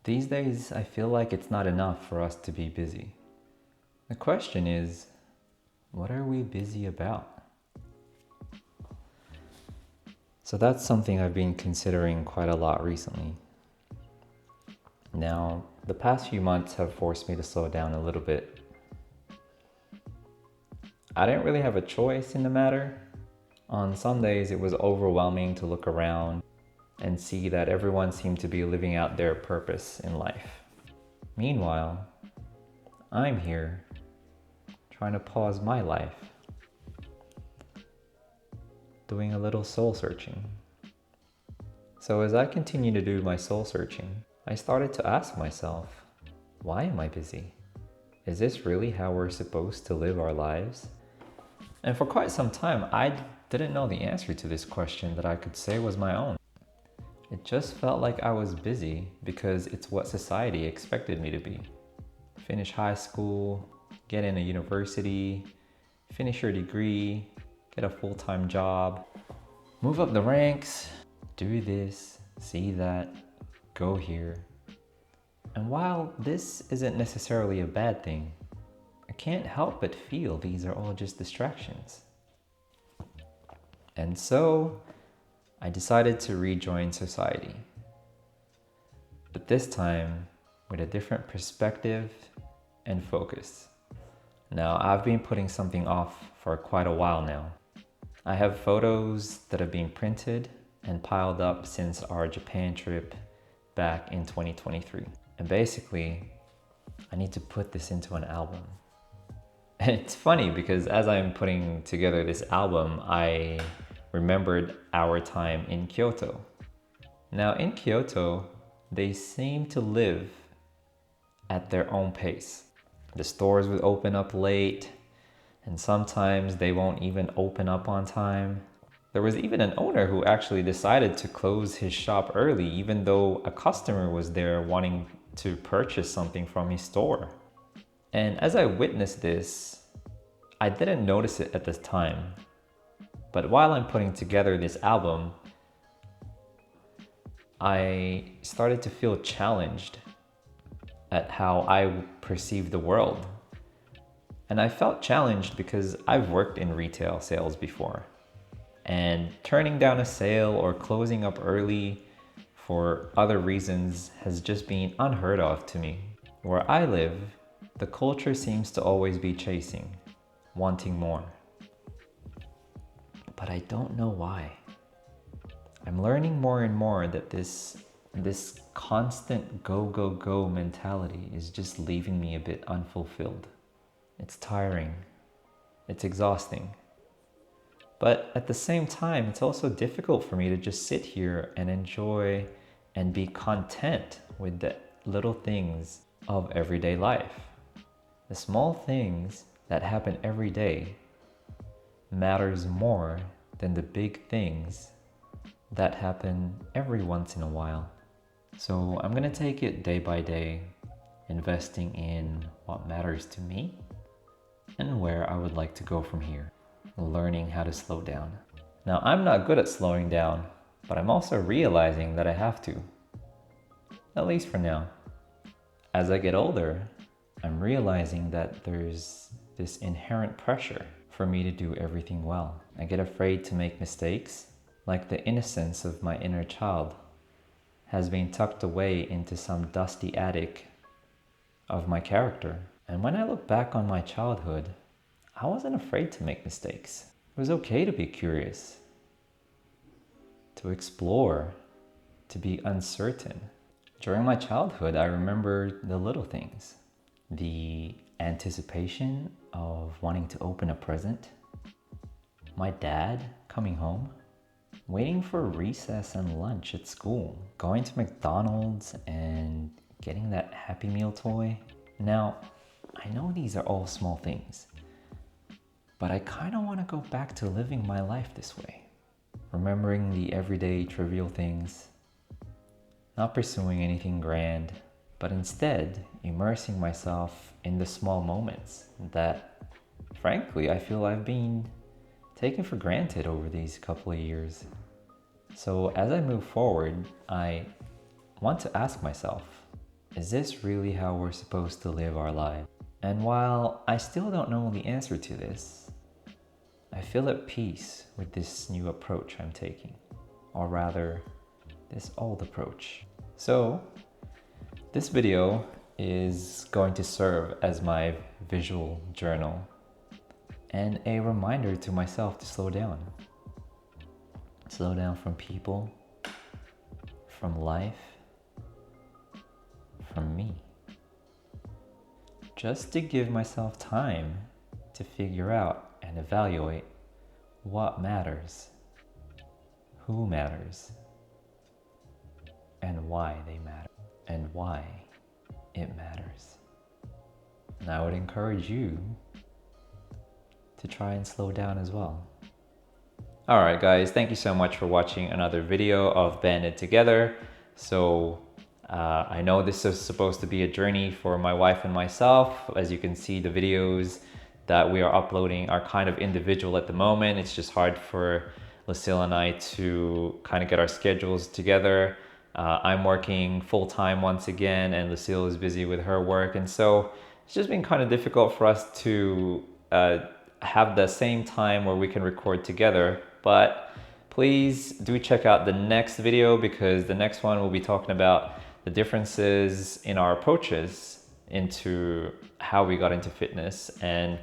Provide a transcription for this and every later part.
These days, I feel like it's not enough for us to be busy. The question is, what are we busy about? So that's something I've been considering quite a lot recently. Now, the past few months have forced me to slow down a little bit. I didn't really have a choice in the matter. On some days, it was overwhelming to look around and see that everyone seemed to be living out their purpose in life. Meanwhile, I'm here trying to pause my life, doing a little soul searching. So as I continue to do my soul searching, I started to ask myself, why am I busy? Is this really how we're supposed to live our lives? And for quite some time, I didn't know the answer to this question that I could say was my own. It just felt like I was busy because it's what society expected me to be. Finish high school, get in a university, finish your degree, get a full-time job, move up the ranks, do this, see that, go here. And while this isn't necessarily a bad thing, I can't help but feel these are all just distractions. And so I decided to rejoin society. But this time with a different perspective and focus. Now, I've been putting something off for quite a while now. I have photos that have been printed and piled up since our Japan trip back in 2023. And basically, I need to put this into an album. And it's funny because as I'm putting together this album, I remembered our time in Kyoto. Now in Kyoto, they seem to live at their own pace. The stores would open up late, and sometimes they won't even open up on time. There was even an owner who actually decided to close his shop early, even though a customer was there wanting to purchase something from his store. And as I witnessed this, I didn't notice it at the time. But while I'm putting together this album, I started to feel challenged at how I perceive the world. And I felt challenged because I've worked in retail sales before. And turning down a sale or closing up early for other reasons has just been unheard of to me. Where I live, the culture seems to always be chasing, wanting more. But I don't know why. I'm learning more and more that this constant go, go, go mentality is just leaving me a bit unfulfilled. It's tiring. It's exhausting. But at the same time, it's also difficult for me to just sit here and enjoy and be content with the little things of everyday life. The small things that happen every day matters more than the big things that happen every once in a while. So I'm gonna take it day by day, investing in what matters to me and where I would like to go from here, learning how to slow down. Now, I'm not good at slowing down, but I'm also realizing that I have to, at least for now. As I get older, I'm realizing that there's this inherent pressure for me to do everything well. I get afraid to make mistakes, like the innocence of my inner child has been tucked away into some dusty attic of my character. And when I look back on my childhood, I wasn't afraid to make mistakes. It was okay to be curious, to explore, to be uncertain. During my childhood, I remember the little things. The anticipation of wanting to open a present, my dad coming home, waiting for recess and lunch at school, going to McDonald's and getting that Happy Meal toy. Now, I know these are all small things, but I kind of want to go back to living my life this way. Remembering the everyday trivial things, not pursuing anything grand, but instead immersing myself in the small moments that, frankly, I feel I've been taken for granted over these couple of years. So as I move forward, I want to ask myself, Is this really how we're supposed to live our lives? And while I still don't know the answer to this, I feel at peace with this new approach I'm taking, or rather, this old approach. So, this video is going to serve as my visual journal and a reminder to myself to slow down. Slow down from people, from life, from me. Just to give myself time to figure out and evaluate what matters, who matters, and why they matter, and why it matters. And I would encourage you to try and slow down as well. Alright guys, thank you so much for watching another video of Banded Together. So I know this is supposed to be a journey for my wife and myself. As you can see, the videos that we are uploading are kind of individual at the moment. It's just hard for Lucille and I to kind of get our schedules together. I'm working full-time once again, and Lucille is busy with her work, and so it's just been kind of difficult for us to have the same time where we can record together. But please do check out the next video, because the next one will be talking about the differences in our approaches into how we got into fitness. And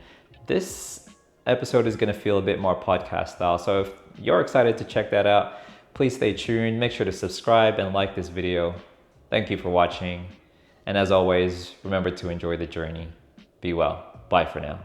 this episode is going to feel a bit more podcast style. So if you're excited to check that out, please stay tuned. Make sure to subscribe and like this video. Thank you for watching. And as always, remember to enjoy the journey. Be well. Bye for now.